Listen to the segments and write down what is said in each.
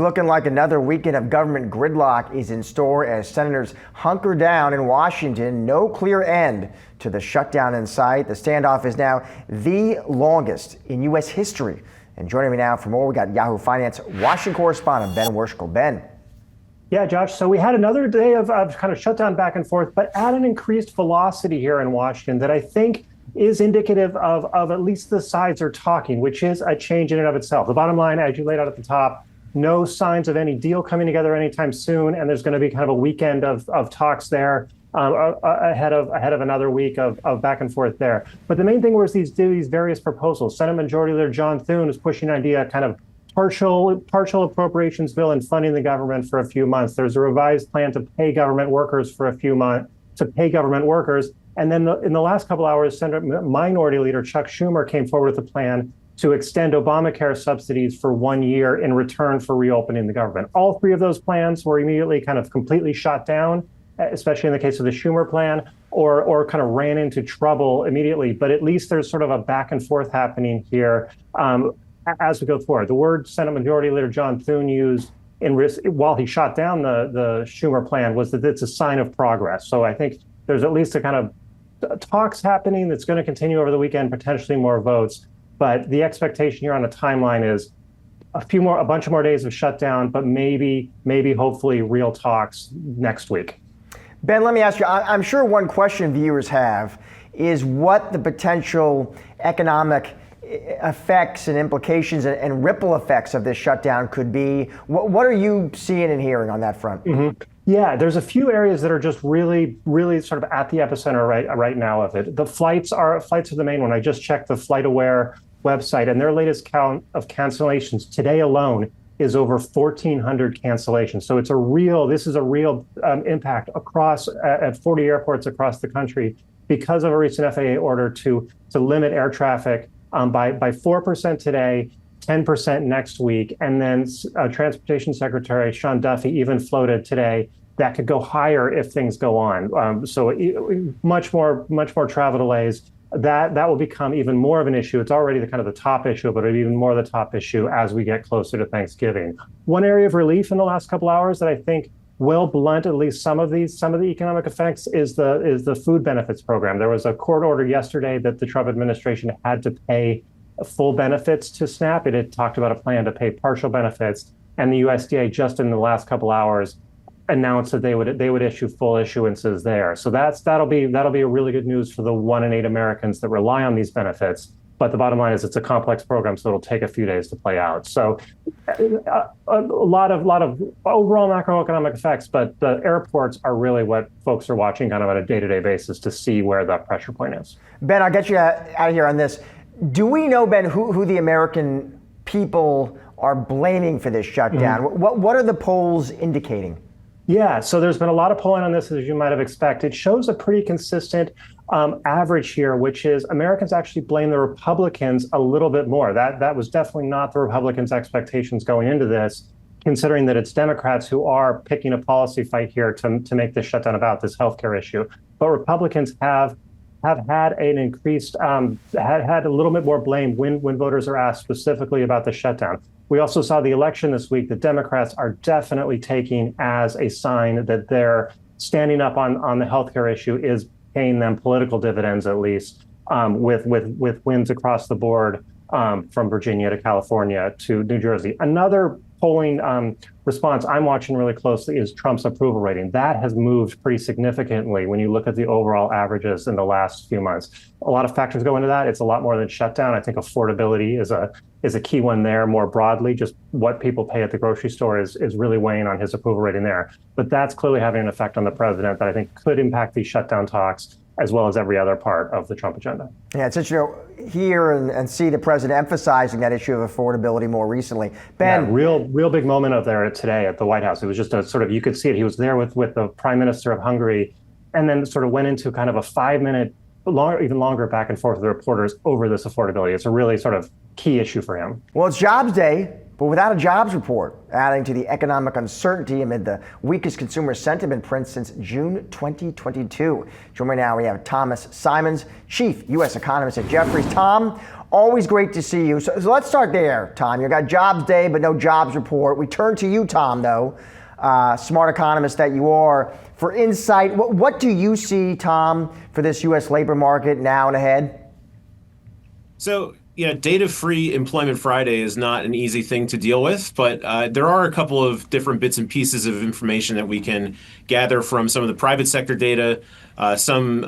looking like another weekend of government gridlock is in store as senators hunker down in Washington. No clear end to the shutdown in sight. The standoff is now the longest in U.S. history. And joining me now for more, we got Yahoo Finance Washington correspondent Ben Worschel. Ben. Yeah, Josh. So we had another day of kind of shutdown back and forth, but at an increased velocity here in Washington that I think is indicative of at least the sides are talking, which is a change in and of itself. The bottom line, as you laid out at the top, no signs of any deal coming together anytime soon, and there's going to be kind of a weekend of talks there ahead of another week of back and forth there. But the main thing was these various proposals. Senate Majority Leader John Thune is pushing an idea kind of partial appropriations bill and funding the government for a few months. There's a revised plan to pay government workers for a few months, And then in the last couple hours, Senate Minority Leader Chuck Schumer came forward with a plan to extend Obamacare subsidies for 1 year in return for reopening the government. All three of those plans were immediately kind of completely shot down, especially in the case of the Schumer plan, or kind of ran into trouble immediately. But at least there's sort of a back and forth happening here as we go forward. The word Senate Majority Leader John Thune used while he shot down the Schumer plan was that it's a sign of progress. So I think there's at least a kind of talks happening that's going to continue over the weekend, potentially more votes. But the expectation here on the timeline is a bunch of more days of shutdown, but maybe hopefully real talks next week. Ben, let me ask you, I'm sure one question viewers have is what the potential economic effects and implications and ripple effects of this shutdown could be. What are you seeing and hearing on that front? Mm-hmm. Yeah, there's a few areas that are just really sort of at the epicenter right now of it. The flights are the main one. I just checked the FlightAware website, and their latest count of cancellations today alone is over 1,400 cancellations. So this is a real impact across at 40 airports across the country because of a recent FAA order to limit air traffic by 4% today, 10% next week. And then Transportation Secretary Sean Duffy even floated today that could go higher if things go on. So much more travel delays. That will become even more of an issue. It's already the top issue, but it'll be even more the top issue as we get closer to Thanksgiving. One area of relief in the last couple hours that I think will blunt at least some of the economic effects is the food benefits program. There was a court order yesterday that the Trump administration had to pay full benefits to SNAP. It had talked about a plan to pay partial benefits, and the USDA just in the last couple hours announced that they would issue full issuances there. So that'll be a really good news for the 1 in 8 Americans that rely on these benefits. But the bottom line is it's a complex program, so it'll take a few days to play out. So a lot of overall macroeconomic effects, but the airports are really what folks are watching kind of on a day-to-day basis to see where the pressure point is. Ben, I'll get you out of here on this. Do we know, Ben, who the American people are blaming for this shutdown? Mm-hmm. What are the polls indicating? Yeah, so there's been a lot of polling on this, as you might have expected. It shows a pretty consistent average here, which is Americans actually blame the Republicans a little bit more. That was definitely not the Republicans' expectations going into this, considering that it's Democrats who are picking a policy fight here to make this shutdown about this healthcare issue. But Republicans have had an increased, had a little bit more blame when voters are asked specifically about the shutdown. We also saw the election this week. The Democrats are definitely taking as a sign that their standing up on the healthcare issue is paying them political dividends, at least with wins across the board from Virginia to California to New Jersey. Another polling response I'm watching really closely is Trump's approval rating. That has moved pretty significantly when you look at the overall averages in the last few months. A lot of factors go into that. It's a lot more than shutdown. I think affordability is a key one there more broadly. Just what people pay at the grocery store is really weighing on his approval rating there. But that's clearly having an effect on the president that I think could impact these shutdown talks as well as every other part of the Trump agenda. Yeah, it's interesting to hear and see the president emphasizing that issue of affordability more recently. Ben, yeah, real big moment of there today at the White House. It was just a sort of, you could see it. He was there with the Prime Minister of Hungary, and then sort of went into kind of a 5-minute, even longer back and forth with the reporters over this affordability. It's a really sort of key issue for him. Well, it's Jobs Day, but without a jobs report, adding to the economic uncertainty amid the weakest consumer sentiment print since June 2022. Joining me now, we have Thomas Simons, Chief U.S. Economist at Jefferies. Tom, Always great to see you. So let's start there, Tom. You got jobs day, but no jobs report. We turn to you, Tom, though, smart economist that you are, for insight. What do you see, Tom, for this U.S. labor market now and ahead? So, data-free Employment Friday is not an easy thing to deal with, but there are a couple of different bits and pieces of information that we can gather from some of the private sector data, some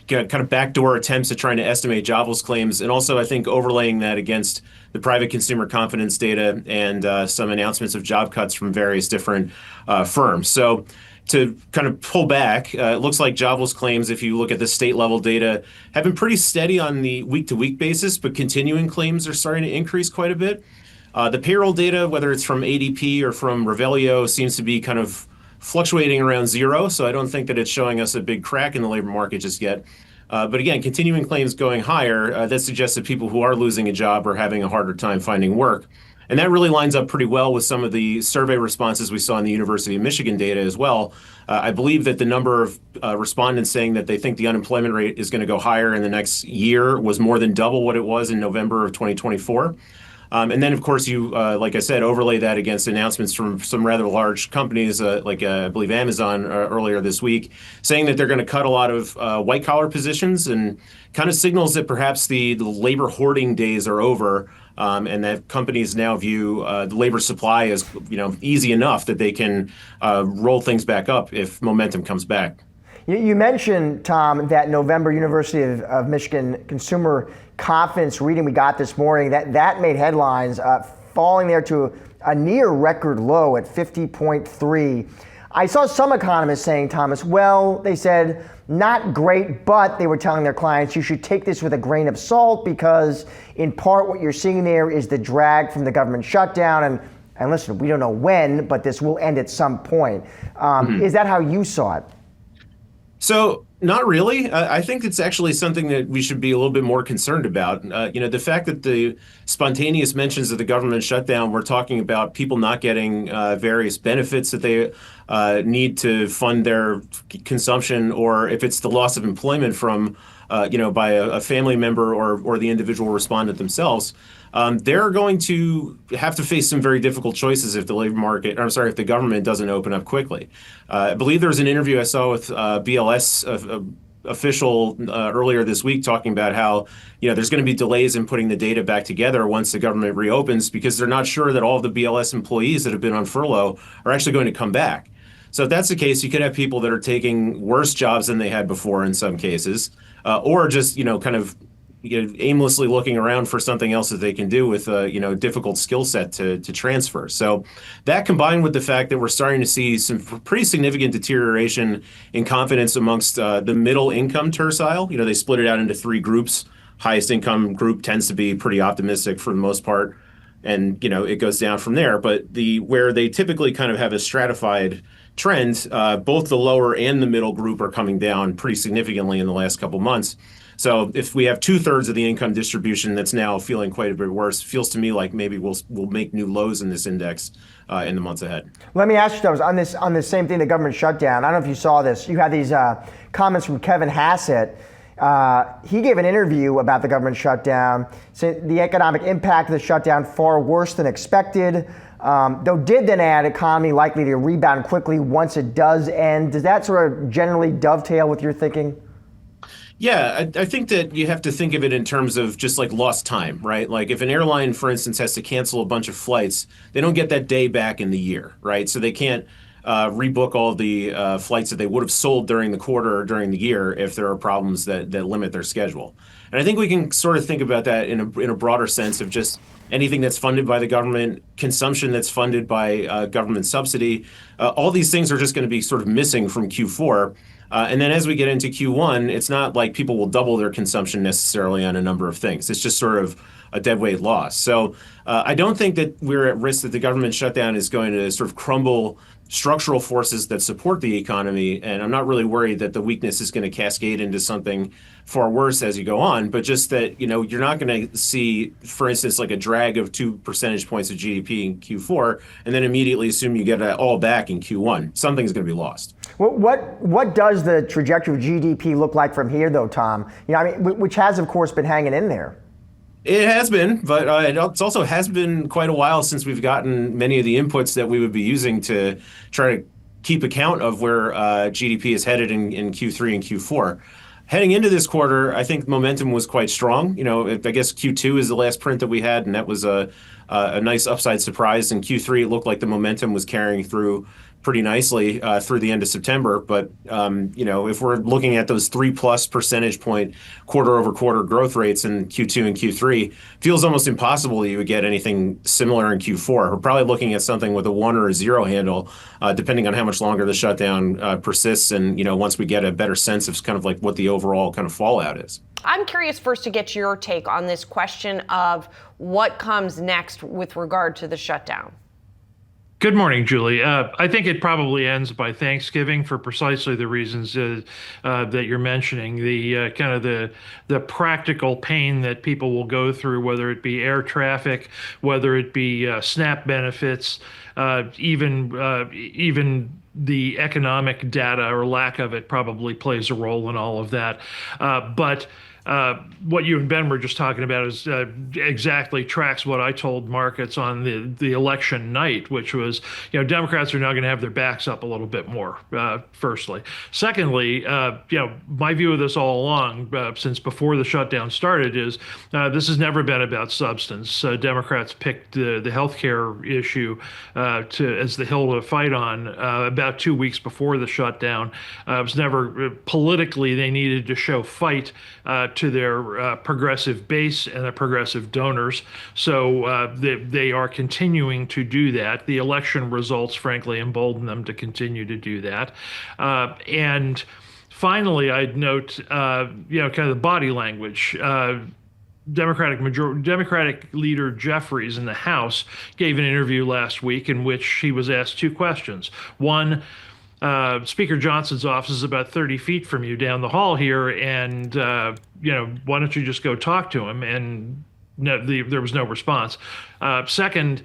kind of backdoor attempts at trying to estimate jobless claims, and also I think overlaying that against the private consumer confidence data and some announcements of job cuts from various different firms. So to kind of pull back, it looks like jobless claims, if you look at the state level data, have been pretty steady on the week to week basis, but continuing claims are starting to increase quite a bit. The payroll data, whether it's from ADP or from Revelio, seems to be kind of fluctuating around zero. So I don't think that it's showing us a big crack in the labor market just yet. But again, continuing claims going higher, that suggests that people who are losing a job are having a harder time finding work. And that really lines up pretty well with some of the survey responses we saw in the University of Michigan data as well. I believe that the number of respondents saying that they think the unemployment rate is going to go higher in the next year was more than double what it was in November of 2024. And then, of course, you, like I said, overlay that against announcements from some rather large companies, like I believe Amazon earlier this week, saying that they're going to cut a lot of white-collar positions, and kind of signals that perhaps the labor hoarding days are over, and that companies now view the labor supply as easy enough that they can roll things back up if momentum comes back. You mentioned, Tom, that November University of Michigan consumer confidence reading we got this morning, that made headlines, falling there to a near record low at 50.3. I saw some economists saying, Thomas, well, they said not great, but they were telling their clients you should take this with a grain of salt because in part what you're seeing there is the drag from the government shutdown. And listen, we don't know when, but this will end at some point. Is that how you saw it? So not really. I think it's actually something that we should be a little bit more concerned about. The fact that the spontaneous mentions of the government shutdown, we're talking about people not getting various benefits that they need to fund their consumption, or if it's the loss of employment from, by a family member or the individual respondent themselves. They're going to have to face some very difficult choices if if the government doesn't open up quickly. I believe there was an interview I saw with BLS official earlier this week talking about how there's going to be delays in putting the data back together once the government reopens, because they're not sure that all of the BLS employees that have been on furlough are actually going to come back. So if that's the case, you could have people that are taking worse jobs than they had before in some cases, or just kind of aimlessly looking around for something else that they can do with a difficult skill set to transfer. So that, combined with the fact that we're starting to see some pretty significant deterioration in confidence amongst the middle income tercile. They split it out into three groups. Highest income group tends to be pretty optimistic for the most part, and it goes down from there. But where they typically kind of have a stratified trend, both the lower and the middle group are coming down pretty significantly in the last couple months. So if we have 2/3 of the income distribution that's now feeling quite a bit worse, it feels to me like maybe we'll make new lows in this index in the months ahead. Let me ask you, Thomas, on this same thing, the government shutdown. I don't know if you saw this. You had these comments from Kevin Hassett. He gave an interview about the government shutdown, saying the economic impact of the shutdown far worse than expected. Though did then add economy likely to rebound quickly once it does end. Does that sort of generally dovetail with your thinking? Yeah, I think that you have to think of it in terms of just like lost time, right? Like if an airline, for instance, has to cancel a bunch of flights, they don't get that day back in the year, right? So they can't rebook all the flights that they would have sold during the quarter or during the year if there are problems that limit their schedule. And I think we can sort of think about that in a broader sense of just anything that's funded by the government, consumption that's funded by government subsidy. All these things are just going to be sort of missing from Q4. And then as we get into Q1, it's not like people will double their consumption necessarily on a number of things. It's just sort of a deadweight loss. So I don't think that we're at risk that the government shutdown is going to sort of crumble structural forces that support the economy. And I'm not really worried that the weakness is going to cascade into something far worse as you go on, but just that, you're not going to see, for instance, like a drag of 2 percentage points of GDP in Q4 and then immediately assume you get it all back in Q1. Something's going to be lost. Well, what does the trajectory of GDP look like from here, though, Tom? Which has, of course, been hanging in there. It has been, but it also has been quite a while since we've gotten many of the inputs that we would be using to try to keep account of where GDP is headed in Q3 and Q4. Heading into this quarter, I think momentum was quite strong. I guess Q2 is the last print that we had, and that was a nice upside surprise. In Q3, it looked like the momentum was carrying through pretty nicely through the end of September. But if we're looking at those 3+ percentage point quarter-over-quarter growth rates in Q2 and Q3, feels almost impossible that you would get anything similar in Q4. We're probably looking at something with a 1 or a 0 handle, depending on how much longer the shutdown persists, and once we get a better sense of kind of like what the overall kind of fallout is. I'm curious first to get your take on this question of what comes next with regard to the shutdown. Good morning, Julie. I think it probably ends by Thanksgiving for precisely the reasons that you're mentioning. The kind of the practical pain that people will go through, whether it be air traffic, whether it be SNAP benefits, even the economic data or lack of it probably plays a role in all of that. But what you and Ben were just talking about is exactly tracks what I told markets on the election night, which was, Democrats are now going to have their backs up a little bit more, firstly. Secondly, my view of this all along, since before the shutdown started, is this has never been about substance. Democrats picked the healthcare issue as the hill to fight on about 2 weeks before the shutdown. It was never politically they needed to show fight to their progressive base and their progressive donors. So they are continuing to do that. The election results, frankly, embolden them to continue to do that. And finally, I'd note, kind of the body language. Democratic leader Jeffries in the House gave an interview last week in which he was asked 2 questions. One, Speaker Johnson's office is about 30 feet from you down the hall here, and why don't you just go talk to him? And there was no response. Second,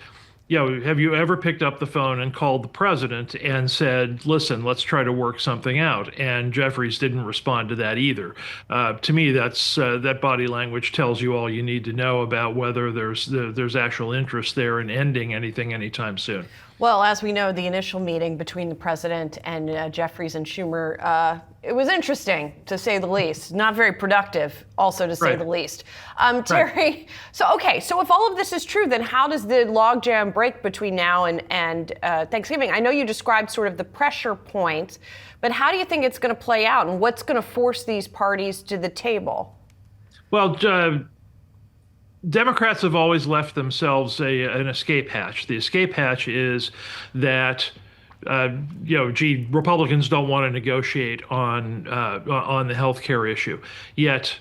have you ever picked up the phone and called the president and said, listen, let's try to work something out? And Jeffries didn't respond to that either. To me, that body language tells you all you need to know about whether there's actual interest there in ending anything anytime soon. Well, as we know, the initial meeting between the president and Jeffries and Schumer, it was interesting, to say the least. Not very productive, also, to say the least. Terry, right. So if all of this is true, then how does the logjam break between now and Thanksgiving? I know you described sort of the pressure points, but how do you think it's going to play out, and what's going to force these parties to the table? Well, Democrats have always left themselves an escape hatch. The escape hatch is that Republicans don't want to negotiate on the health care issue. Yet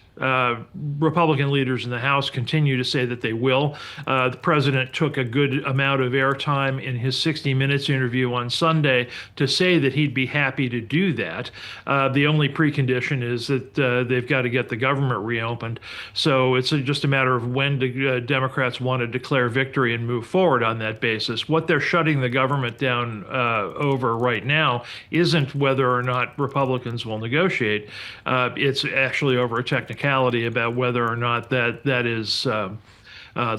Republican leaders in the House continue to say that they will. The president took a good amount of airtime in his 60 Minutes interview on Sunday to say that he'd be happy to do that. The only precondition is that they've got to get the government reopened. So it's just a matter of when Democrats want to declare victory and move forward on that basis. What they're shutting the government down over right now isn't whether or not Republicans will negotiate. It's actually over a technicality about whether or not that is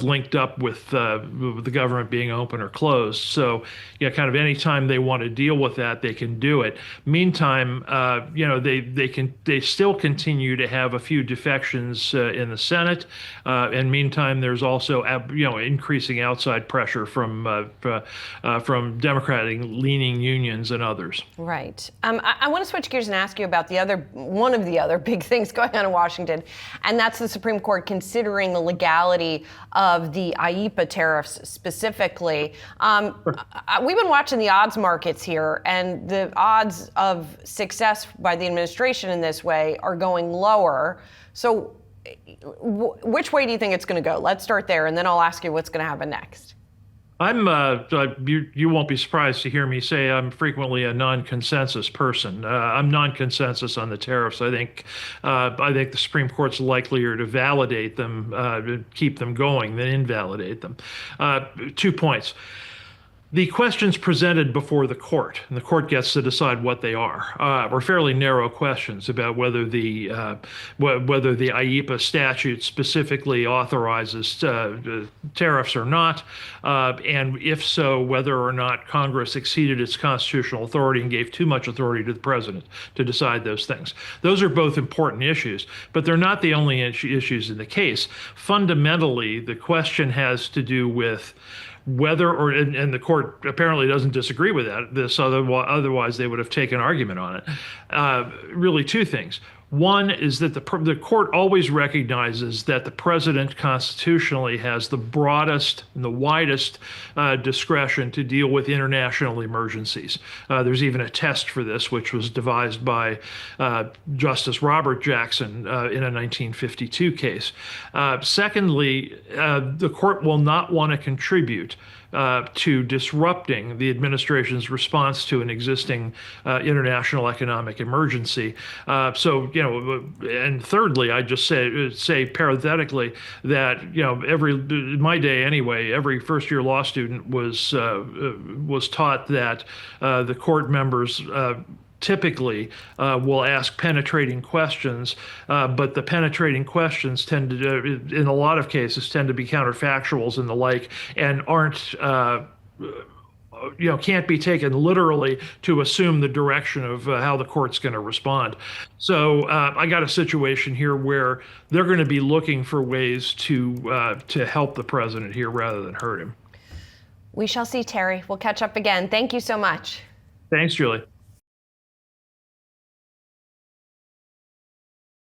linked up with the government being open or closed. So, kind of any time they want to deal with that, they can do it. Meantime, they still continue to have a few defections in the Senate, and meantime, there's also increasing outside pressure from Democratic-leaning unions and others. Right. I want to switch gears and ask you about one of the other big things going on in Washington, and that's the Supreme Court considering the legality of the IEEPA tariffs specifically. We've been watching the odds markets here, and the odds of success by the administration in this way are going lower. So which way do you think it's going to go? Let's start there, and then I'll ask you what's going to happen next. You won't be surprised to hear me say I'm frequently a non-consensus person. I'm non-consensus on the tariffs. I think the Supreme Court's likelier to validate them, to keep them going, than invalidate them. 2 points. The questions presented before the court, and the court gets to decide what they are fairly narrow questions about whether the IEEPA statute specifically authorizes tariffs or not, and if so, whether or not Congress exceeded its constitutional authority and gave too much authority to the president to decide those things. Those are both important issues, but they're not the only issues in the case. Fundamentally, the question has to do with whether and the court apparently doesn't disagree with that. Otherwise they would have taken argument on it. Really two things. One is that the court always recognizes that the president constitutionally has the broadest and the widest discretion to deal with international emergencies. There's even a test for this, which was devised by Justice Robert Jackson in a 1952 case. Secondly, the court will not want to contribute to disrupting the administration's response to an existing international economic emergency. And thirdly, I just say parenthetically that in my day anyway, every first-year law student was taught that the court members typically will ask penetrating questions, but the penetrating questions tend to, in a lot of cases, tend to be counterfactuals and the like, and aren't, can't be taken literally to assume the direction of how the court's going to respond. So I got a situation here where they're going to be looking for ways to help the president here rather than hurt him. We shall see, Terry. We'll catch up again. Thank you so much. Thanks, Julie.